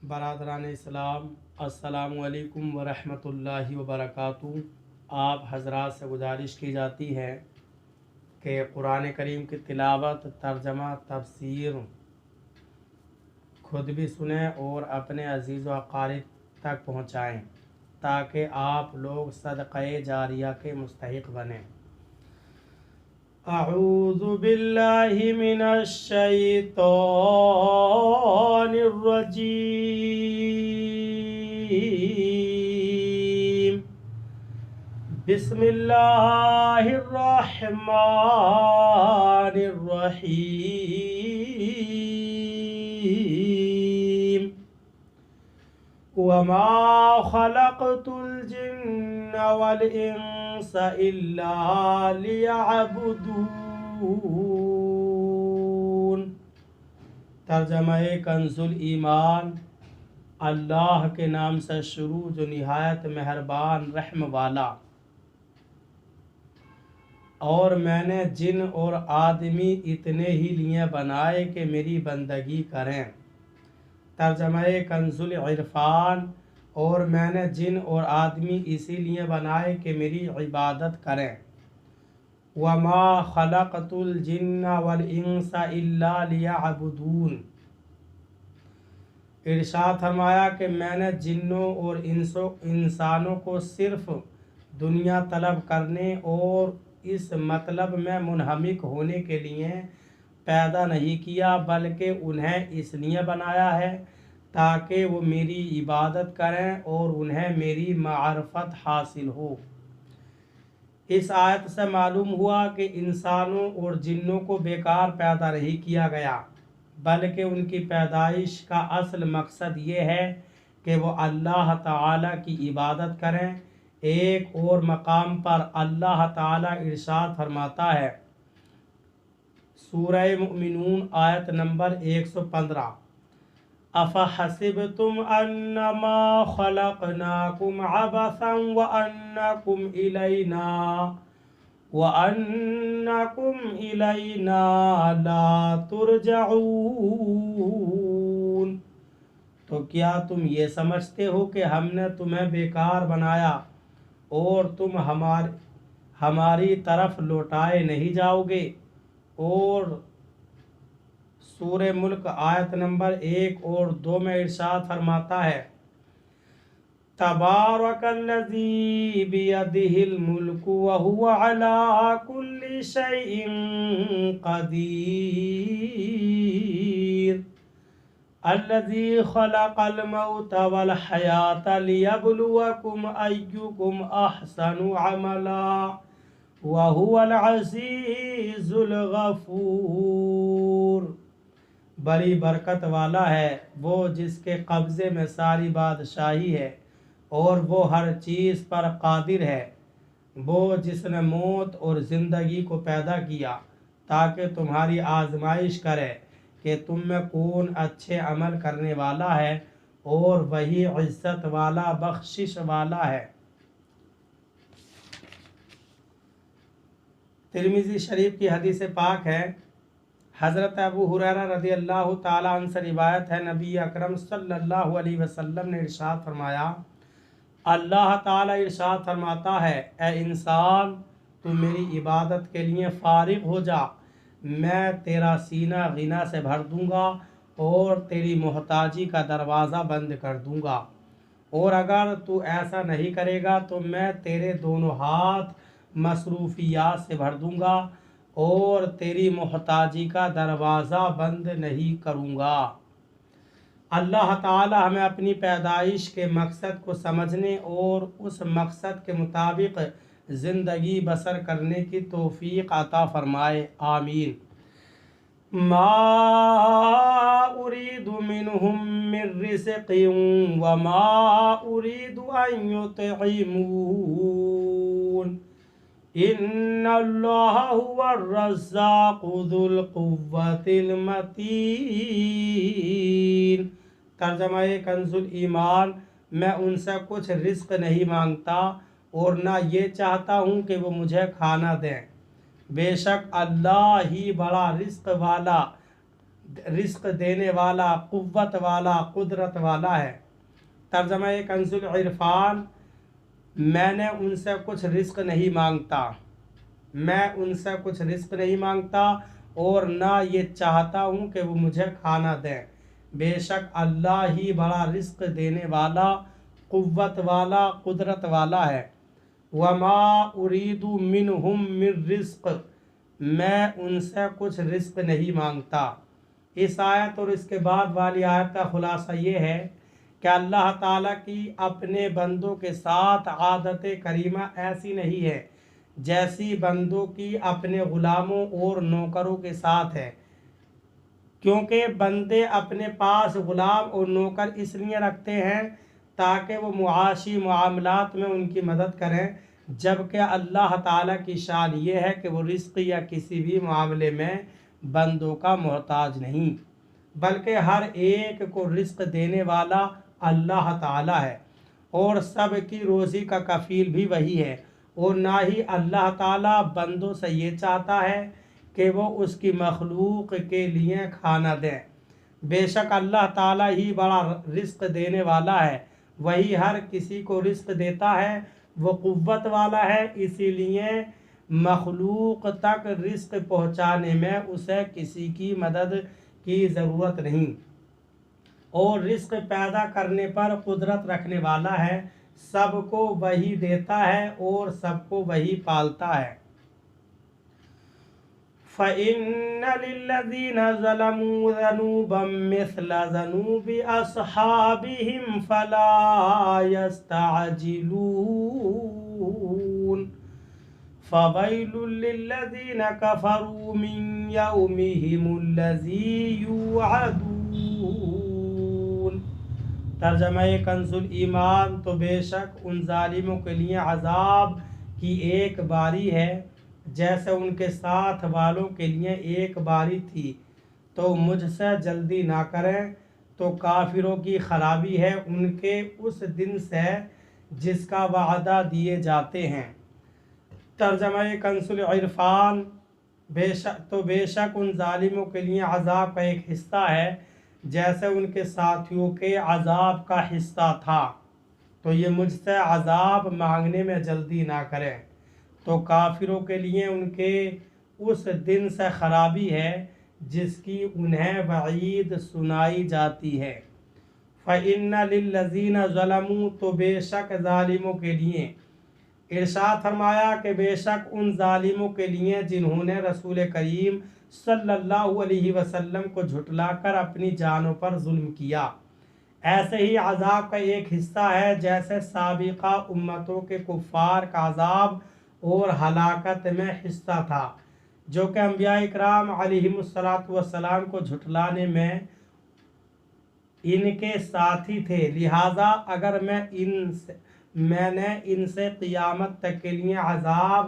برادران اسلام، السلام علیکم ورحمۃ اللہ وبرکاتہ۔ آپ حضرات سے گزارش کی جاتی ہے کہ قرآن کریم کی تلاوت، ترجمہ، تفسیر خود بھی سنیں اور اپنے عزیز و اقارب تک پہنچائیں تاکہ آپ لوگ صدقہ جاریہ کے مستحق بنیں۔ اعوذ باللہ من الشیطان الرجیم، بسم اللہ الرحمن الرحیم، وما خلقت الجن والانس الا لیعبدون۔ ترجمہ کنز الایمان۔ اللہ کے نام سے شروع جو نہایت مہربان رحم والا۔ اور میں نے جن اور آدمی اتنے ہی لیے بنائے کہ میری بندگی کریں۔ ترجمہ کنز العرفان۔ اور میں نے جن اور آدمی اسی لیے بنائے کہ میری عبادت کریں۔ وما خلقت الجن والانس الا لیعبدون۔ ارشاد فرمایا کہ میں نے جنوں اور انسانوں کو صرف دنیا طلب کرنے اور اس مطلب میں منہمک ہونے کے لیے پیدا نہیں کیا، بلکہ انہیں اس لیے بنایا ہے تاکہ وہ میری عبادت کریں اور انہیں میری معرفت حاصل ہو۔ اس آیت سے معلوم ہوا کہ انسانوں اور جنوں کو بیکار پیدا نہیں کیا گیا، بلکہ ان کی پیدائش کا اصل مقصد یہ ہے کہ وہ اللہ تعالیٰ کی عبادت کریں۔ ایک اور مقام پر اللہ تعالیٰ ارشاد فرماتا ہے، سورہ مومنون آیت نمبر 115، أَفَحَسِبْتُمْ أَنَّمَا خَلَقْنَاكُمْ عَبَثًا وَأَنَّكُمْ إِلَيْنَا لَا تُرْجَعُونَ۔ تو کیا تم یہ سمجھتے ہو کہ ہم نے تمہیں بیکار بنایا اور تم ہماری طرف لوٹائے نہیں جاؤ گے؟ اور سورہ ملک آیت نمبر 1 اور 2 میں ارشاد فرماتا ہے، تبارک الذی بیدہ الملک وہو علی کل شیء قدیر، الذی خلق الموت والحیاة لیبلوکم ایکم احسن عملا وہو العزیز الغفور۔ بڑی برکت والا ہے وہ جس کے قبضے میں ساری بادشاہی ہے اور وہ ہر چیز پر قادر ہے، وہ جس نے موت اور زندگی کو پیدا کیا تاکہ تمہاری آزمائش کرے کہ تم میں کون اچھے عمل کرنے والا ہے، اور وہی عزت والا بخشش والا ہے۔ ترمذی شریف کی حدیث پاک ہے، حضرت ابو ہریرہ رضی اللہ تعالیٰ عنہ سے روایت ہے، نبی اکرم صلی اللہ علیہ وسلم نے ارشاد فرمایا، اللہ تعالیٰ ارشاد فرماتا ہے، اے انسان، تو میری عبادت کے لیے فارغ ہو جا، میں تیرا سینہ غنا سے بھر دوں گا اور تیری محتاجی کا دروازہ بند کر دوں گا، اور اگر تو ایسا نہیں کرے گا تو میں تیرے دونوں ہاتھ مصروفیات سے بھر دوں گا اور تیری محتاجی کا دروازہ بند نہیں کروں گا۔ اللہ تعالی ہمیں اپنی پیدائش کے مقصد کو سمجھنے اور اس مقصد کے مطابق زندگی بسر کرنے کی توفیق عطا فرمائے، آمین۔ ما اريد منهم من رزق وما اريد ان يطعمون ان اللہ هو الرزاق ذو القوة المتین۔ ترجمہ کنز الایمان۔ میں ان سے کچھ رزق نہیں مانگتا اور نہ یہ چاہتا ہوں کہ وہ مجھے کھانا دیں، بے شک اللہ ہی بڑا رزق والا رزق دینے والا، قوت والا، قدرت والا ہے۔ ترجمہ کنز العرفان، میں نے ان سے کچھ رزق نہیں مانگتا، میں ان سے کچھ رزق نہیں مانگتا اور نہ یہ چاہتا ہوں کہ وہ مجھے کھانا دیں، بے شک اللہ ہی بڑا رزق دینے والا، قوت والا، قدرت والا ہے۔ وما اريد منهم من رزق، میں ان سے کچھ رزق نہیں مانگتا۔ اس آیت اور اس کے بعد والی آیت کا خلاصہ یہ ہے کہ اللہ تعالیٰ کی اپنے بندوں کے ساتھ عادت کریمہ ایسی نہیں ہے جیسی بندوں کی اپنے غلاموں اور نوکروں کے ساتھ ہے، کیونکہ بندے اپنے پاس غلام اور نوکر اس لیے رکھتے ہیں تاکہ وہ معاشی معاملات میں ان کی مدد کریں، جبکہ اللہ تعالیٰ کی شان یہ ہے کہ وہ رزق یا کسی بھی معاملے میں بندوں کا محتاج نہیں، بلکہ ہر ایک کو رزق دینے والا اللہ تعالیٰ ہے اور سب کی روزی کا کفیل بھی وہی ہے، اور نہ ہی اللہ تعالیٰ بندوں سے یہ چاہتا ہے کہ وہ اس کی مخلوق کے لیے کھانا دیں۔ بے شک اللہ تعالیٰ ہی بڑا رزق دینے والا ہے، وہی ہر کسی کو رزق دیتا ہے، وہ قوت والا ہے، اسی لیے مخلوق تک رزق پہنچانے میں اسے کسی کی مدد کی ضرورت نہیں، اور رزق پیدا کرنے پر قدرت رکھنے والا ہے، سب کو وہی دیتا ہے اور سب کو وہی پالتا ہے۔ فَإِنَّ لِلَّذِينَ ظَلَمُوا ذَنُوبًا مِثْلَ ذَنُوبِ أَصْحَابِهِمْ فَلَا يَسْتَعْجِلُونَ فَوَيْلٌ لِلَّذِينَ كَفَرُوا مِنْ يَوْمِهِمُ الَّذِي يُوعَدُونَ۔ ترجمہ کنز الایمان، تو بے شک ان ظالموں کے لیے عذاب کی ایک باری ہے جیسے ان کے ساتھ والوں کے لیے ایک باری تھی، تو مجھ سے جلدی نہ کریں، تو کافروں کی خرابی ہے ان کے اس دن سے جس کا وعدہ دیے جاتے ہیں۔ ترجمہ کنز العرفان، بے شک ان ظالموں کے لیے عذاب کا ایک حصہ ہے جیسے ان کے ساتھیوں کے عذاب کا حصہ تھا، تو یہ مجھ سے عذاب مانگنے میں جلدی نہ کریں، تو کافروں کے لیے ان کے اس دن سے خرابی ہے جس کی انہیں وعید سنائی جاتی ہے۔ فَإِنَّ لِلَّذِينَ ظَلَمُوا، تو بے شک ظالموں کے لیے، ارشاد فرمایا کہ بے شک ان ظالموں کے لیے جنہوں نے رسول کریم صلی اللہ علیہ وسلم کو جھٹلا کر اپنی جانوں پر ظلم کیا، ایسے ہی عذاب کا ایک حصہ ہے جیسے سابقہ امتوں کے کفار کا عذاب اور ہلاکت میں حصہ تھا، جو کہ انبیاء اکرام علیہم السلام کو جھٹلانے میں ان کے ساتھی تھے، لہٰذا اگر میں نے ان سے قیامت تک کے لیے عذاب